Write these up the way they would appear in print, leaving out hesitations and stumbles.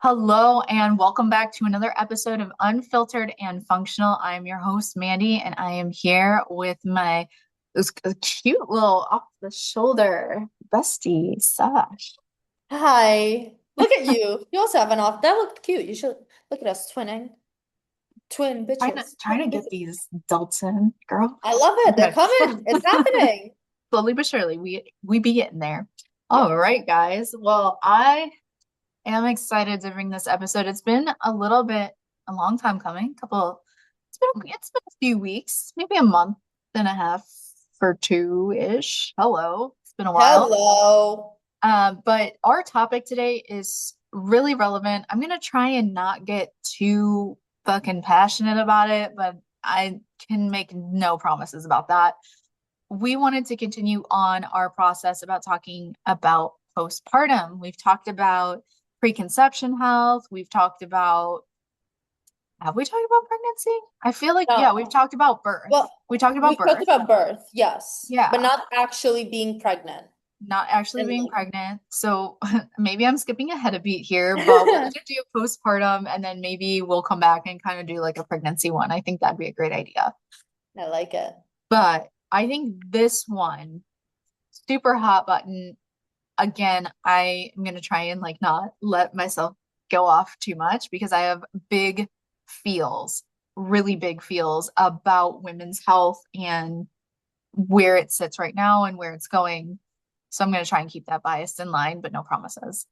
Hello and welcome back to another episode of Unfiltered and Functional. I'm your host, Mandy, and I am here with my this cute little off the shoulder bestie, Sash. Hi. Look at you. You also have an off. That looked cute. You should look at us twinning. Twin Trying to bitches. trying to get these adults in, girl. I love it. They're Okay. coming. It's happening. Slowly but surely, we be getting there. All Yes. right, guys. Well, I am excited to bring this episode. It's been a long time coming. It's been a few weeks, maybe a month and a half or two-ish. Hello, it's been a while. Hello. But our topic today is really relevant. I'm gonna try and not get too fucking passionate about it, but I can make no promises about that. We wanted to continue on our process about talking about postpartum. We've talked about preconception health. We've talked about, have we talked about pregnancy? I feel like, yeah, we've No. talked about birth. Well, We talked about we talked birth. about birth, yes, but Yeah, not actually being pregnant. not actually And being like, pregnant. So maybe I'm skipping ahead a beat here, but we're gonna do postpartum and then maybe we'll come back and kind of do like a pregnancy one. I think that'd be a great idea. I like it. But I think this one, super hot button. Again, I am going to try and like not let myself go off too much because I have big feels, really big feels about women's health and where it sits right now and where it's going. So I'm going to try and keep that bias in line, but no promises.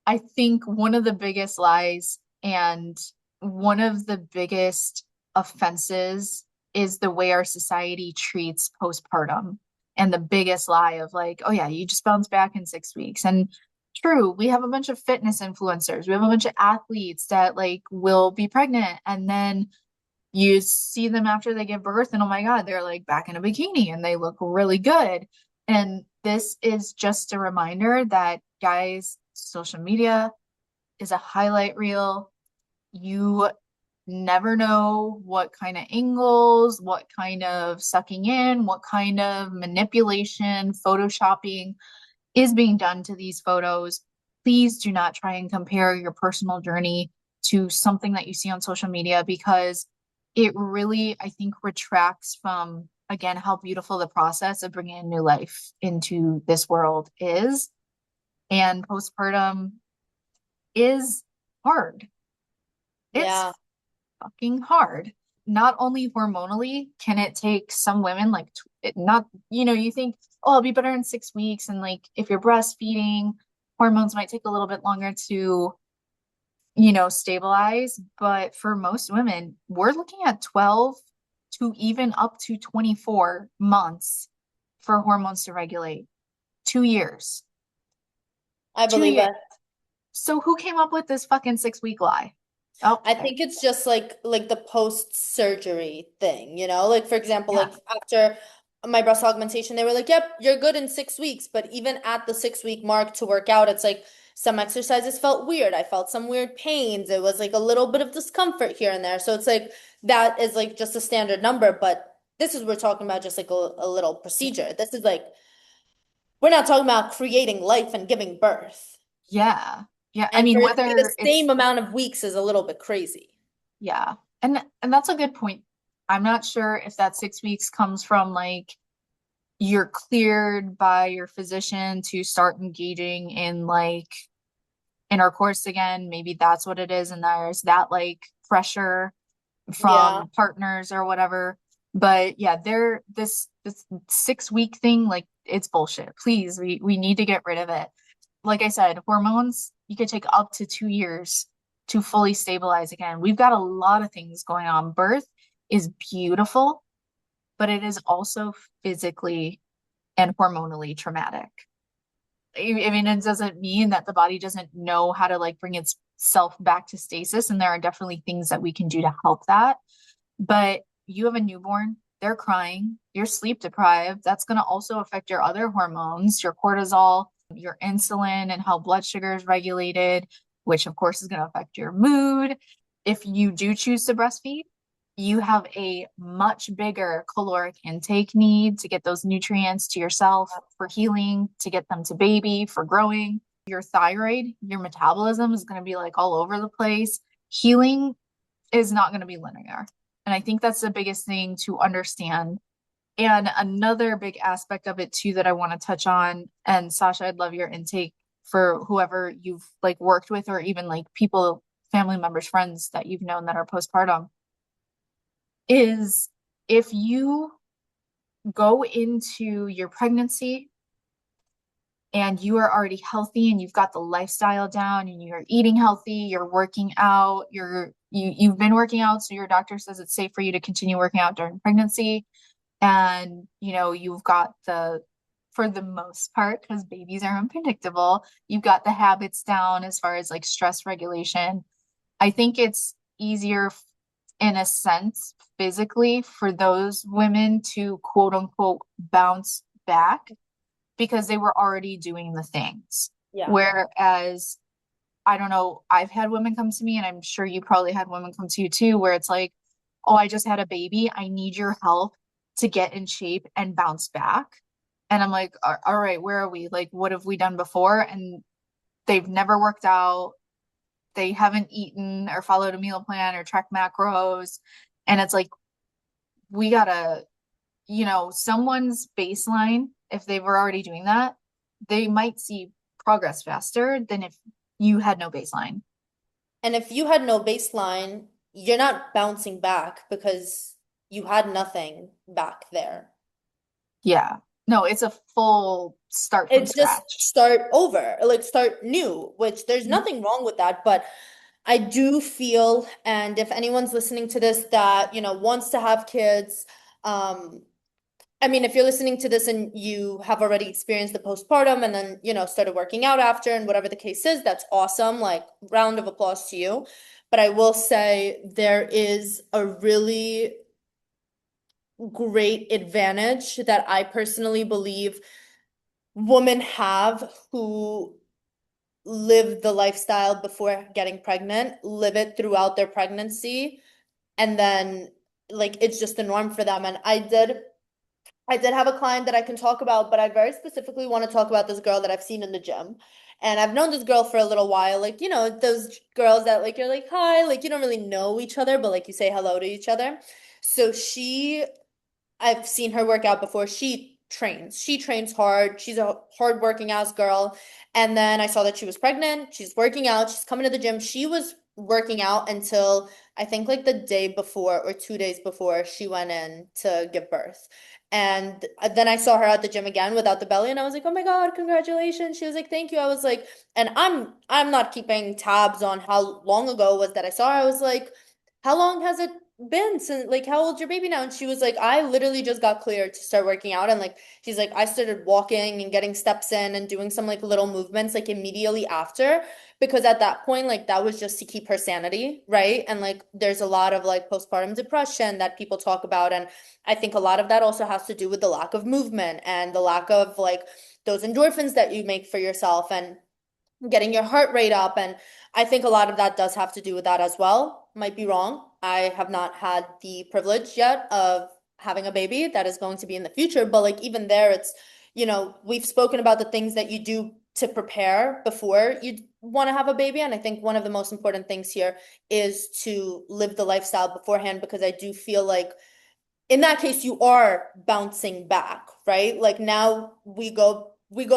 I think one of the biggest lies and one of the biggest offenses is the way our society treats postpartum. And the biggest lie of like, oh yeah, you just bounce back in 6 weeks. And true, we have a bunch of fitness influencers. We have a bunch of athletes that like will be pregnant and then you see them after they give birth and oh my God, they're like back in a bikini and they look really good. And this is just a reminder that guys, social media is a highlight reel. You never know what kind of angles, what kind of sucking in, what kind of manipulation, photoshopping is being done to these photos. Please do not try and compare your personal journey to something that you see on social media because it really, I think, retracts from, again, how beautiful the process of bringing a new life into this world is. And postpartum is hard. It's Yeah. fucking hard. Not only hormonally can it take some women like not, you think, oh, I'll be better in 6 weeks. And like if you're breastfeeding, hormones might take a little bit longer to, stabilize. But for most women, we're looking at 12 to even up to 24 months for hormones to regulate. 2 years. I Two believe years. it. So who came up with this fucking 6 week lie? Oh, I there. think it's just like the post-surgery thing, you know? Like for example, Yeah. like after my breast augmentation, they were like, "Yep, you're good in 6 weeks." But even at the 6 week mark to work out, it's like some exercises felt weird. I felt some weird pains. It was like a little bit of discomfort here and there. So it's like that is like just a standard number, but this is we're talking about just like a little procedure. This is like we're not talking about creating life and giving birth. Yeah. Yeah. I And for mean, it to be the whether it's same amount of weeks is a little bit crazy. yeah. And that's a good point. I'm not sure if that 6 weeks comes from like you're cleared by your physician to start engaging in like intercourse again. Maybe that's what it is. And there's that like pressure Yeah. from partners or whatever. But yeah, this 6 week thing, like it's bullshit. Please, we need to get rid of it. Like I said, hormones, you could take up to 2 years to fully stabilize again. We've got a lot of things going on. Birth is beautiful, but it is also physically and hormonally traumatic. I mean, it doesn't mean that the body doesn't know how to like bring itself back to stasis, and there are definitely things that we can do to help that. But you have a newborn, they're crying, you're sleep deprived. That's going to also affect your other hormones, your cortisol, your insulin, and how blood sugar is regulated, which of course is going to affect your mood. If you do choose to breastfeed, you have a much bigger caloric intake need to get those nutrients to yourself for healing, to get them to baby for growing. your thyroid, your metabolism is going to be like all over the place. Healing is not going to be linear. And I think that's the biggest thing to understand. And another big aspect of it too that I want to touch on, and Sasha, I'd love your intake for whoever you've like worked with or even like people, family members, friends that you've known that are postpartum, is if you go into your pregnancy and you are already healthy and you've got the lifestyle down and you're eating healthy, you're working out, you've been working out, so your doctor says it's safe for you to continue working out during pregnancy, and you've got the for the most part, because babies are unpredictable, you've got the habits down as far as like stress regulation. I think it's easier in a sense physically for those women to quote unquote bounce back because they were already doing the things. Yeah. Whereas, I don't know, I've had women come to me, and I'm sure you probably had women come to you too, where it's like, oh, I just had a baby. I need your help to get in shape and bounce back. And I'm like, all right, where are we? Like, what have we done before? And they've never worked out. They haven't eaten or followed a meal plan or tracked macros. And it's like, we gotta, someone's baseline, if they were already doing that, they might see progress faster than if you had no baseline. And if you had no baseline, you're not bouncing back because you had nothing back there. Yeah. No, it's a full start from It's just scratch. start over, like start new, which there's nothing wrong with that. But I do feel, and if anyone's listening to this that, wants to have kids, I mean, if you're listening to this and you have already experienced the postpartum and then, started working out after and whatever the case is, that's awesome. Like, round of applause to you. But I will say there is a really great advantage that I personally believe women have who live the lifestyle before getting pregnant, live it throughout their pregnancy, and then like it's just the norm for them. And I did have a client that I can talk about, but I very specifically want to talk about this girl that I've seen in the gym. And I've known this girl for a little while. Like, those girls that like you're like, hi, like you don't really know each other, but like you say hello to each other. So I've seen her work out before. She trains. She trains hard. She's a hard working ass girl. And then I saw that she was pregnant. She's working out. She's coming to the gym. She was working out until I think like the day before or 2 days before she went in to give birth. And then I saw her at the gym again without the belly, and I was like, "Oh my God, congratulations." She was like, "Thank you." I was like, and I'm not keeping tabs on how long ago was that I saw her. I was like, "How long has it been since like how old's your baby now?" And she was like, "I literally just got cleared to start working out." And like she's like, "I started walking and getting steps in and doing some like little movements like immediately after because at that point like that was just to keep her sanity, right?" And like there's a lot of like postpartum depression that people talk about, and I think a lot of that also has to do with the lack of movement and the lack of like those endorphins that you make for yourself and getting your heart rate up. And I think a lot of that does have to do with that as well. Might be wrong. I have not had the privilege yet of having a baby that is going to be in the future, but like even there, it's, we've spoken about the things that you do to prepare before you want to have a baby. And I think one of the most important things here is to live the lifestyle beforehand, because I do feel like in that case you are bouncing back, right? Like now we go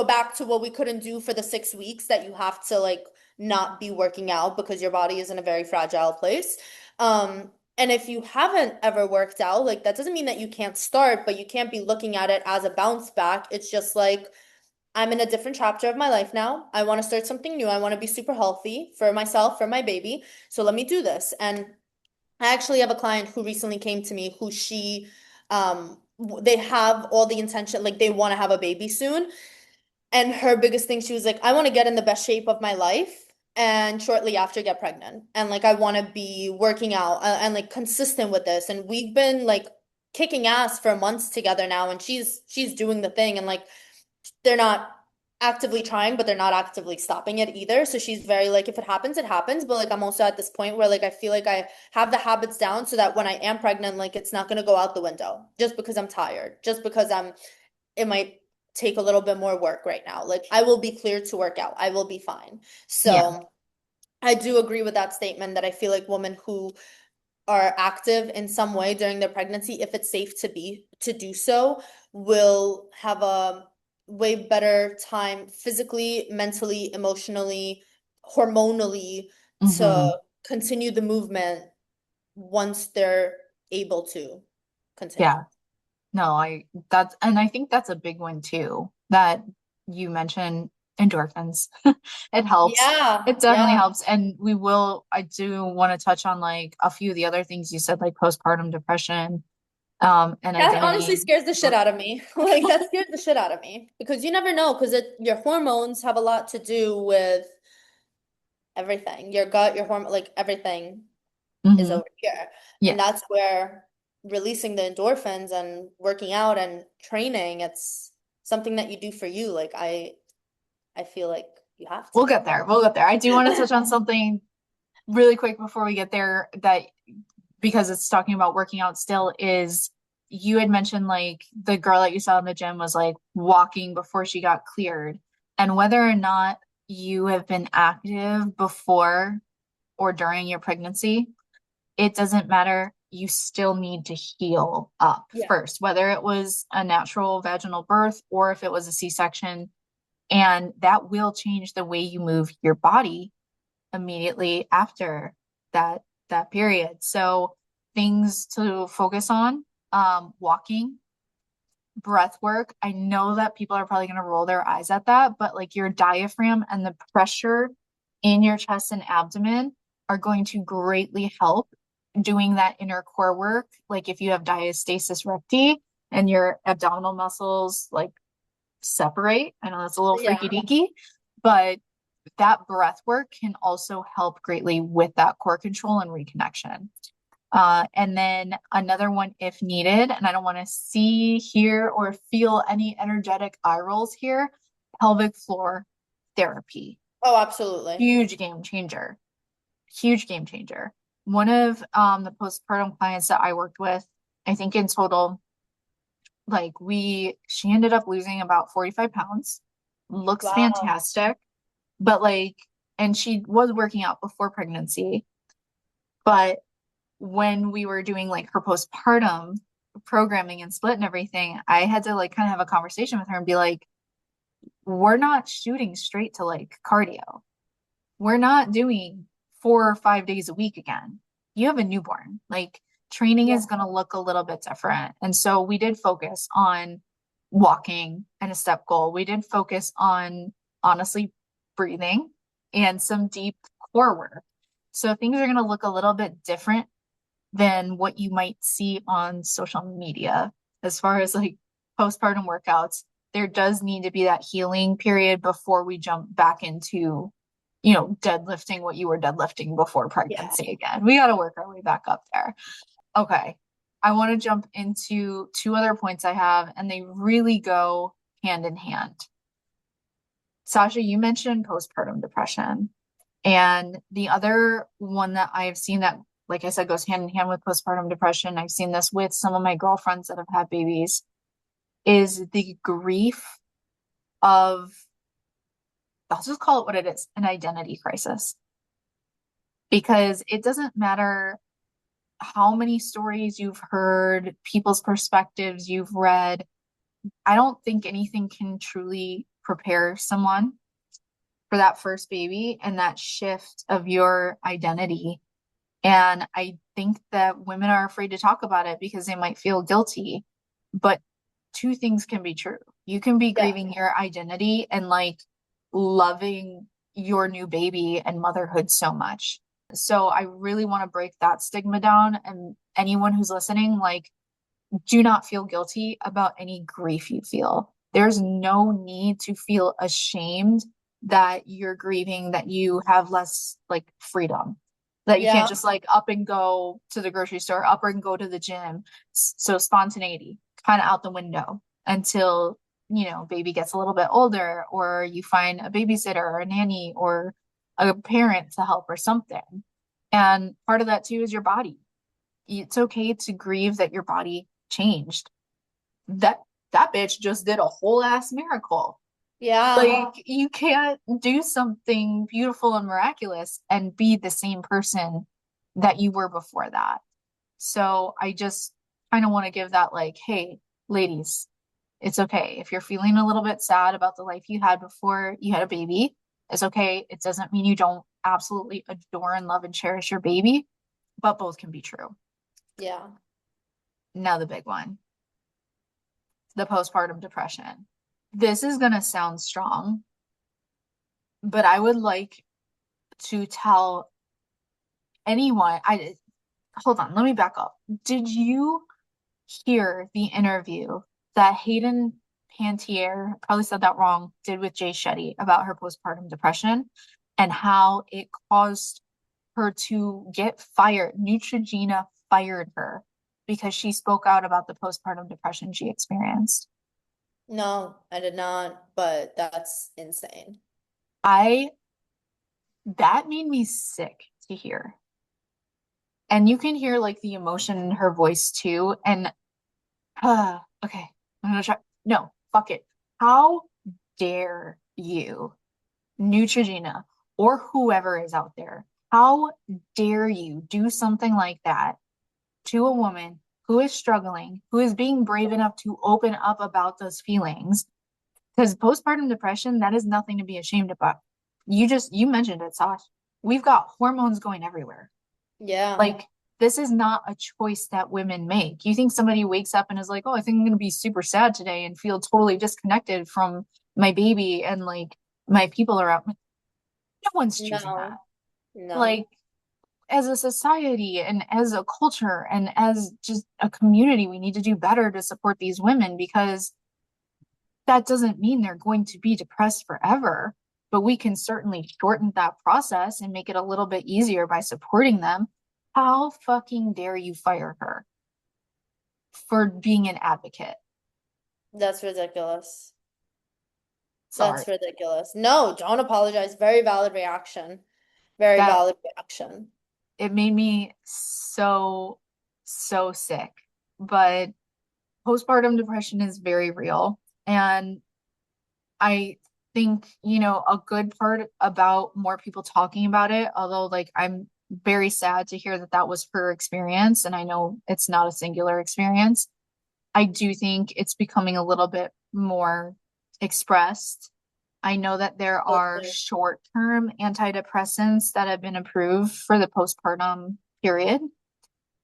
back to what we couldn't do for the 6 weeks that you have to like not be working out because your body is in a very fragile place. And if you haven't ever worked out, like that doesn't mean that you can't start, but you can't be looking at it as a bounce back. It's just like I'm in a different chapter of my life now. I want to start something new. I want to be super healthy for myself, for my baby. So let me do this. And I actually have a client who recently came to me who they have all the intention, like they want to have a baby soon. And her biggest thing, she was like, I want to get in the best shape of my life and shortly after get pregnant. And like I want to be working out and like consistent with this. And we've been like kicking ass for months together now, and she's doing the thing, and like they're not actively trying, but they're not actively stopping it either. So she's very like, if it happens, it happens. But like, I'm also at this point where like, I feel like I have the habits down so that when I am pregnant, like, it's not going to go out the window just because I'm tired, just because it might take a little bit more work right now. Like I will be cleared to work out. I will be fine. Yeah. So I do agree with that statement that I feel like women who are active in some way during their pregnancy, if it's safe to do so, will have a way better time physically, mentally, emotionally, hormonally to Hmm. continue the movement once they're able to continue. Yeah. No, and I think that's a big one too, that you mentioned endorphins. It helps. Yeah, It definitely yeah. helps. And I do want to touch on like a few of the other things you said, like postpartum depression, and That honestly identity. scares the shit out of me. Like that scares the shit out of me because you never know because your hormones have a lot to do with everything. Your gut, your hormone, like everything is Hmm. over here. And Yes. that's where releasing the endorphins and working out and training, it's something that you do for you. Like I feel like you have We'll get there. We'll get there. I do want to touch on to. something really quick before we get there, that because it's talking about working out still, is you had mentioned like the girl that you saw in the gym was like walking before she got cleared, and whether or not you have been active before or during your pregnancy, it doesn't matter. You still need to heal up Yeah. first, whether it was a natural vaginal birth or if it was a C-section, and that will change the way you move your body immediately after that period. So things to focus on, walking, breath work. I know that people are probably going to roll their eyes at that, but like your diaphragm and the pressure in your chest and abdomen are going to greatly help doing that inner core work. Like if you have diastasis recti and your abdominal muscles like separate, I know that's a little freaky Yeah. deaky, but that breath work can also help greatly with that core control and reconnection. And then another one, if needed, and I don't want to see, hear, or feel any energetic eye rolls here, pelvic floor therapy. Oh, absolutely. Huge game changer. Huge game changer. One of the postpartum clients that I worked with, I think in total, like she ended up losing about 45 pounds, looks Wow. fantastic, but like, and she was working out before pregnancy, but when we were doing like her postpartum programming and split and everything, I had to like kind of have a conversation with her and be like, we're not shooting straight to like cardio. We're not doing 4 or 5 days a week again. You have a newborn. Like training Yeah. is going to look a little bit different. And so we did focus on walking and a step goal. We did focus on honestly breathing and some deep core work. So things are going to look a little bit different than what you might see on social media as far as like postpartum workouts. There does need to be that healing period before we jump back into, deadlifting what you were deadlifting before Yeah. pregnancy again. We got to work our way back up there. Okay. I want to jump into two other points I have, and they really go hand in hand. Sasha, you mentioned postpartum depression. And the other one that I've seen that, like I said, goes hand in hand with postpartum depression, I've seen this with some of my girlfriends that have had babies, is the grief of, I'll just call it what it is, an identity crisis. Because it doesn't matter how many stories you've heard, people's perspectives you've read. I don't think anything can truly prepare someone for that first baby and that shift of your identity. And I think that women are afraid to talk about it because they might feel guilty. But two things can be true. You can be Yeah. grieving your identity and like loving your new baby and motherhood so much. So I really want to break that stigma down. And anyone who's listening, like, do not feel guilty about any grief you feel. There's no need to feel ashamed that you're grieving, that you have less like freedom, that you can't Yeah. just like up and go to the grocery store, up and go to the gym. So spontaneity kind of out the window until, baby gets a little bit older, or you find a babysitter or a nanny or a parent to help or something. And part of that too is your body. It's okay to grieve that your body changed. That that bitch just did a whole ass miracle. Yeah. Like, you can't do something beautiful and miraculous and be the same person that you were before that. So I just kind of want to give that, like, hey, ladies, it's okay. If you're feeling a little bit sad about the life you had before you had a baby, it's okay. It doesn't mean you don't absolutely adore and love and cherish your baby, but both can be true. Yeah. Now, the big one, the postpartum depression. This is going to sound strong, but I would like to tell anyone, I hold on, let me back up. Did you hear the interview that Hayden Pantier, probably said that wrong, did with Jay Shetty about her postpartum depression and how it caused her to get fired? Neutrogena fired her because she spoke out about the postpartum depression she experienced. No, I did not, but that's insane. I That made me sick to hear. And you can hear like the emotion in her voice too. And okay, I'm gonna try. No, fuck it. How dare you, Neutrogena, or whoever is out there? How dare you do something like that to a woman who is struggling, who is being brave enough to open up about those feelings? Because postpartum depression, that is nothing to be ashamed about. You mentioned it, Sash. We've got hormones going everywhere. Yeah. Like, this is not a choice that women make. You think somebody wakes up and is like, oh, I think I'm going to be super sad today and feel totally disconnected from my baby and like my people around me. No one's choosing that. No, no. Like, as a society and as a culture and as just a community, we need to do better to support these women because that doesn't mean they're going to be depressed forever. But we can certainly shorten that process and make it a little bit easier by supporting them. How fucking dare you fire her for being an advocate? That's ridiculous. Sorry. That's ridiculous. No, don't apologize. Very valid reaction. Very That valid reaction. it made me so, so sick. But postpartum depression is very real. And I think, a good part about more people talking about it, although like I'm very sad to hear that that was her experience, and I know it's not a singular experience. I do think it's becoming a little bit more expressed. I know that there are Okay. short-term antidepressants that have been approved for the postpartum period.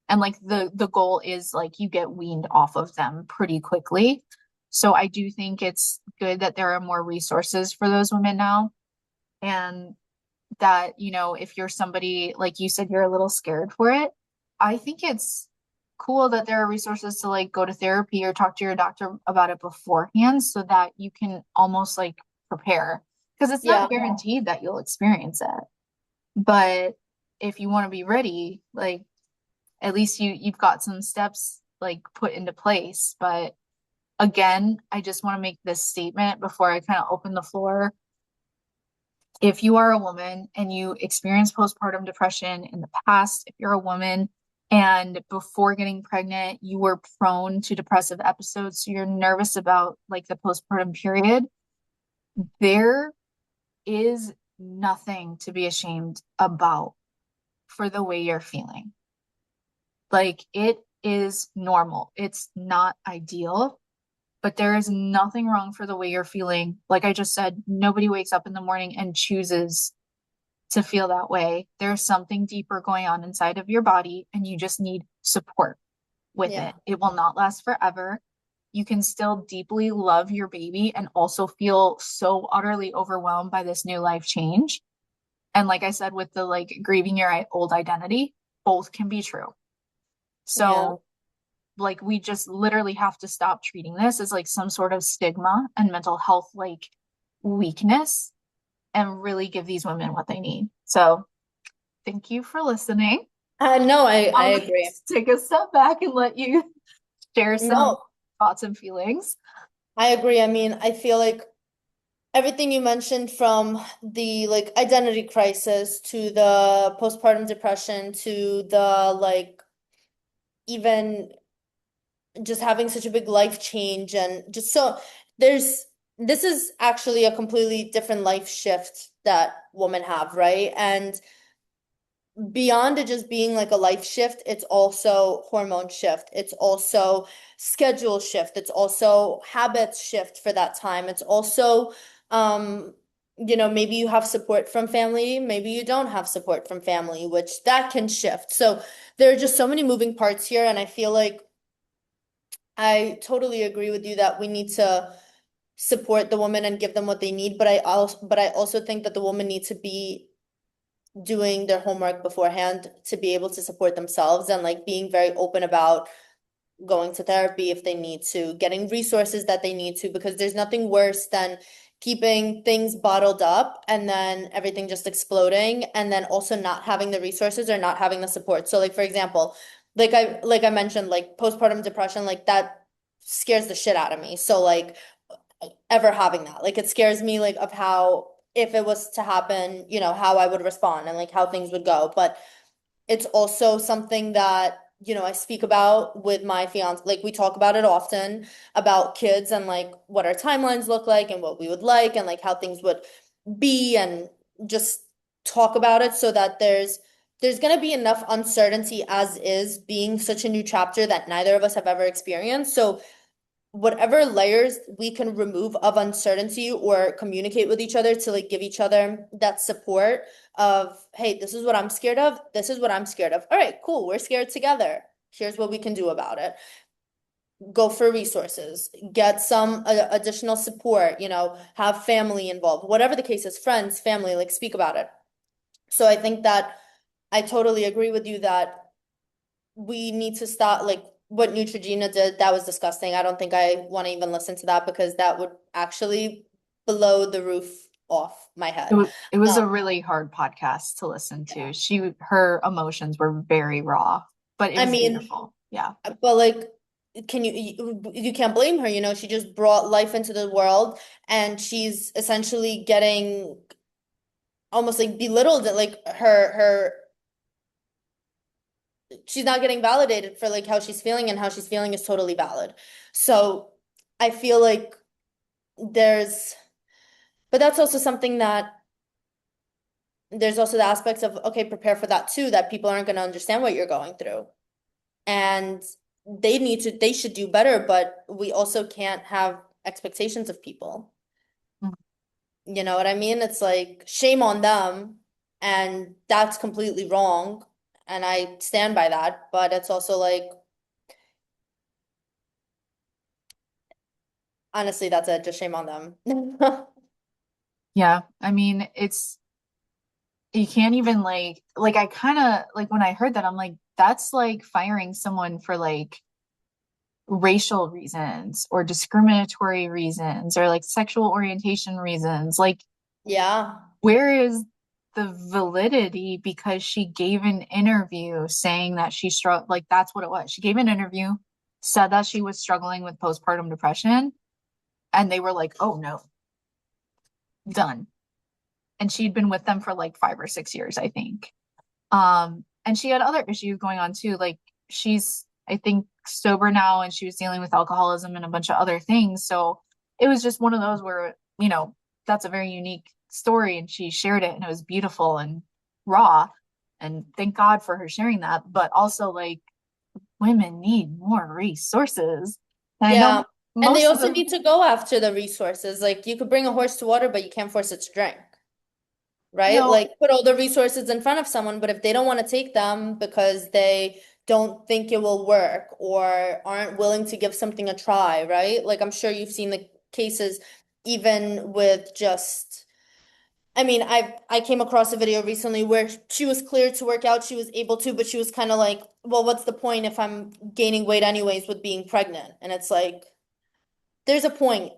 And like the goal is like you get weaned off of them pretty quickly. So I do think it's good that there are more resources for those women now. And that, if you're somebody like you said, you're a little scared for it, I think it's cool that there are resources to like go to therapy or talk to your doctor about it beforehand so that you can almost like prepare because it's not Yeah. guaranteed that you'll experience it. But if you want to be ready, like at least you've got some steps like put into place. But again, I just want to make this statement before I kind of open the floor. If you are a woman and you experience postpartum depression in the past, if you're a woman and before getting pregnant, you were prone to depressive episodes, so you're nervous about like the postpartum period, there is nothing to be ashamed about for the way you're feeling. Like it is normal. It's not ideal, but there is nothing wrong for the way you're feeling. Like I just said, nobody wakes up in the morning and chooses to feel that way. There's something deeper going on inside of your body, and you just need support with Yeah. it. It will not last forever. You can still deeply love your baby and also feel so utterly overwhelmed by this new life change. And like I said, with the like grieving your old identity, both can be true. Yeah. So like we just literally have to stop treating this as like some sort of stigma and mental health like weakness and really give these women what they need. So thank you for listening. No, I I'll agree. take a step back and let you share some No, thoughts and feelings. I agree. I mean, I feel like everything you mentioned from the like identity crisis to the postpartum depression to the like even just having such a big life change and just so there's this is actually a completely different life shift that women have, right? And beyond it just being like a life shift, it's also hormone shift. It's also schedule shift. It's also habits shift for that time. It's also, maybe you have support from family, maybe you don't have support from family, which that can shift. So there are just so many moving parts here, and I feel like I totally agree with you that we need to support the woman and give them what they need, but I also think that the woman needs to be doing their homework beforehand to be able to support themselves and like being very open about going to therapy if they need to, getting resources that they need to, because there's nothing worse than keeping things bottled up and then everything just exploding and then also not having the resources or not having the support. So like for example, like I mentioned, like postpartum depression, like that scares the shit out of me. So like ever having that. Like it scares me like of how if it was to happen, how I would respond and like how things would go. But it's also something that, I speak about with my fiance. Like we talk about it often about kids and like what our timelines look like and what we would like and like how things would be and just talk about it so that there's going to be enough uncertainty as is being such a new chapter that neither of us have ever experienced. So whatever layers we can remove of uncertainty or communicate with each other to like give each other that support of, hey, this is what I'm scared of. This is what I'm scared of. All right, cool. We're scared together. Here's what we can do about it. Go for resources, get some additional support, have family involved, whatever the case is, friends, family, like speak about it. So I think that I totally agree with you that we need to stop like what Neutrogena did. That was disgusting. I don't think I want to even listen to that because that would actually blow the roof off my head. It was Um, a really hard podcast to listen yeah. to. Her emotions were very raw, but it I was mean, beautiful. Yeah. but like, you can't blame her, she just brought life into the world and she's essentially getting almost like belittled at like her she's not getting validated for like how she's feeling and how she's feeling is totally valid. So I feel like there's but that's also something that there's also the aspects of, okay, prepare for that too, that people aren't going to understand what you're going through. And they should do better, but we also can't have expectations of people. Mm. You know what I mean? It's like shame on them, and that's completely wrong. And I stand by that, but it's also like, honestly, that's it, just shame on them. Yeah. I mean, you can't even like I kind of like when I heard that, I'm like, that's like firing someone for like racial reasons or discriminatory reasons or like sexual orientation reasons. Like, Yeah. where is the validity? Because she gave an interview saying that she struggled, like, that's what it was. She gave an interview, said that she was struggling with postpartum depression, and they were like, oh no, done. And she'd been with them for like 5 or 6 years, I think. And she had other issues going on too. Like she's, I think, sober now and she was dealing with alcoholism and a bunch of other things. So it was just one of those where, that's a very unique story and she shared it and it was beautiful and raw. And thank God for her sharing that. But also like women need more resources. And I Yeah. know And they most of also them, need to go after the resources. Like you could bring a horse to water, but you can't force it to drink. Right? no, Like put all the resources in front of someone, but if they don't want to take them because they don't think it will work or aren't willing to give something a try, right? Like I'm sure you've seen the cases even with just I mean, I came across a video recently where she was cleared to work out, she was able to, but she was kind of like, well, what's the point if I'm gaining weight anyways with being pregnant? And it's like there's a point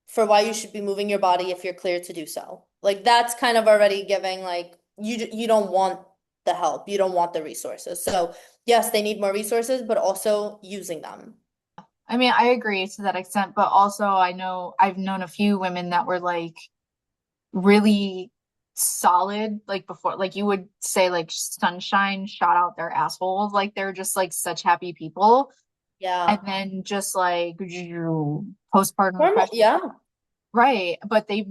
for why you should be moving your body if you're cleared to do so. Like that's kind of already giving like you don't want the help, you don't want the resources. So yes, they need more resources, but also using them. I mean, I agree to that extent, but also I've known a few women that were like really solid, like before, like you would say like sunshine shot out their assholes, like they're just like such happy people. Yeah. and then just like postpartum Hormone, depression. yeah. Right. But they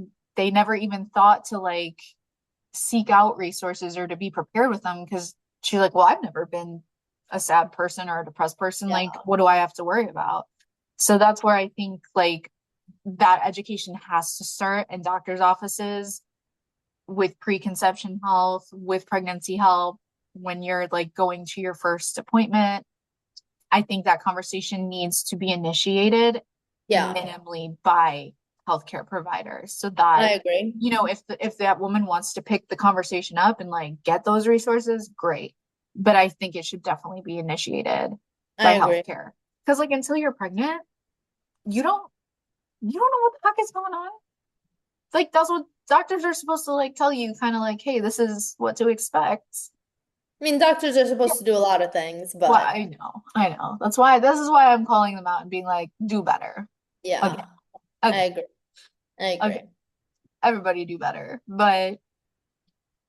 never even thought to like seek out resources or to be prepared with them because she's like, well, I've never been a sad person or a depressed person. Yeah. Like, what do I have to worry about? So that's where I think like that education has to start in doctors' offices with preconception health, with pregnancy help, when you're like going to your first appointment. I think that conversation needs to be initiated Yeah. minimally by healthcare providers so I that agree. if that woman wants to pick the conversation up and like get those resources, great. But I think it should definitely be initiated I by agree. healthcare. Because like until you're pregnant, you don't you don't know what the heck is going on. Like that's what doctors are supposed to like tell you, kind of like, hey, this is what to expect. I mean, doctors are Yeah. supposed to do a lot of things, Well, but I know. That's why this is why I'm calling them out and being like, do better. Again, yeah, I again, agree. I agree. again. Everybody do better. But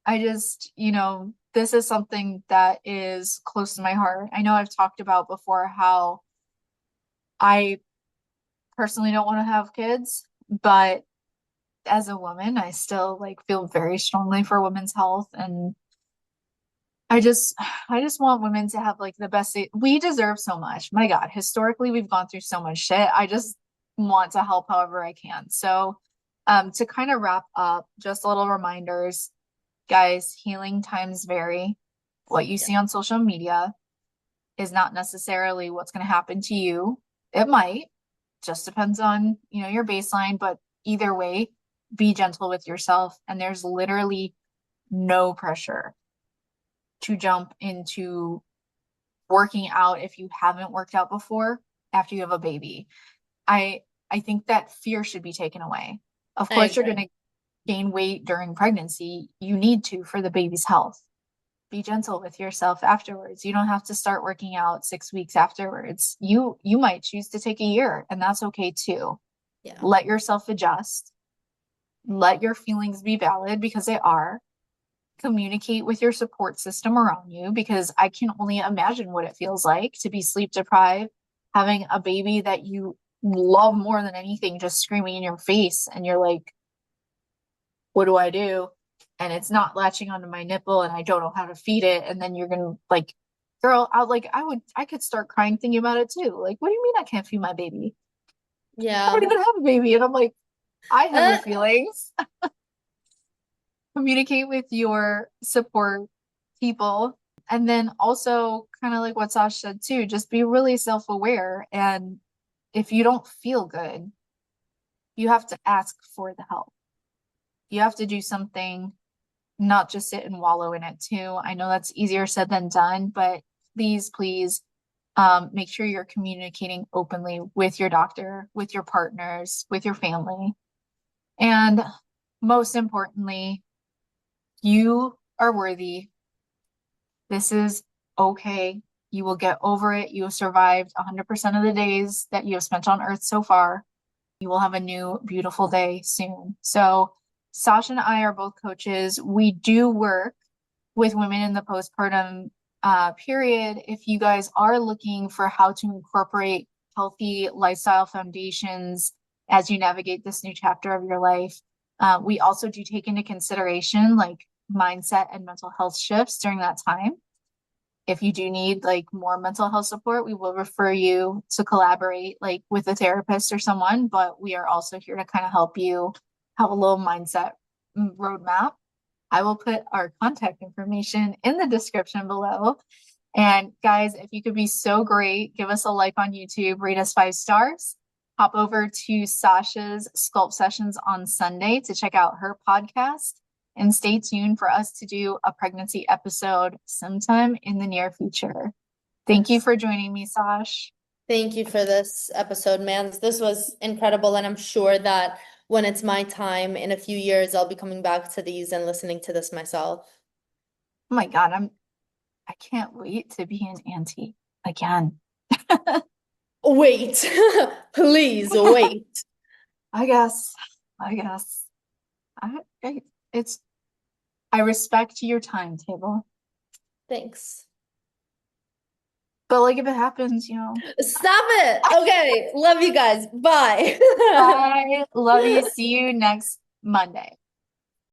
I just, this is something that is close to my heart. I know I've talked about before how I personally don't want to have kids, but as a woman, I still like feel very strongly for women's health and I just I just want women to have like the best we deserve so much. My God, historically we've gone through so much shit. I just want to help however I can. So to kind of wrap up, just little reminders, guys, healing times vary. What you Yeah. see on social media is not necessarily what's going to happen to you. It might, just depends on, your baseline, but either way, be gentle with yourself. And there's literally no pressure to jump into working out if you haven't worked out before after you have a baby. I I think that fear should be taken away. Of I course, you're agree. going to gain weight during pregnancy. You need to for the baby's health. Be gentle with yourself afterwards. You don't have to start working out 6 weeks afterwards. You might choose to take a year, and that's okay too. Yeah. Let yourself adjust. Let your feelings be valid because they are. Communicate with your support system around you because I can only imagine what it feels like to be sleep deprived, having a baby that you love more than anything just screaming in your face, and you're like, what do I do? And it's not latching onto my nipple and I don't know how to feed it. And then you're gonna like, girl, I could start crying thinking about it too. Like, what do you mean I can't feed my baby? I don't Yeah. even have a baby. And I'm like, I have your Uh, feelings. Communicate with your support people. And then also kind of like what Sash said too, just be really self-aware. And if you don't feel good, you have to ask for the help. You have to do something, not just sit and wallow in it too. I know that's easier said than done, but please, make sure you're communicating openly with your doctor, with your partners, with your family. And most importantly, you are worthy. This is okay. You will get over it. You have survived 100% of the days that you have spent on earth so far. You will have a new beautiful day soon. So, Sasha and I are both coaches. We do work with women in the postpartum period. If you guys are looking for how to incorporate healthy lifestyle foundations as you navigate this new chapter of your life, we also do take into consideration like mindset and mental health shifts during that time. If you do need like more mental health support, we will refer you to collaborate like with a therapist or someone, but we are also here to kind of help you have a little mindset roadmap. I will put our contact information in the description below. And guys, if you could be so great, give us a like on YouTube, rate us 5 stars. Hop over to Sasha's Sculpt Sessions on Sunday to check out her podcast. And stay tuned for us to do a pregnancy episode sometime in the near future. Thank you yes. for joining me, Sash. Thank you for this episode, man. This was incredible, and I'm sure that when it's my time in a few years, I'll be coming back to these and listening to this myself. Oh my God, I can't wait to be an auntie again. Wait, please wait. I guess. I guess. I it's I respect your timetable. Thanks. But like if it happens, you know. Stop it. Okay. Love you guys. Bye. Bye. Love you. See you next Monday.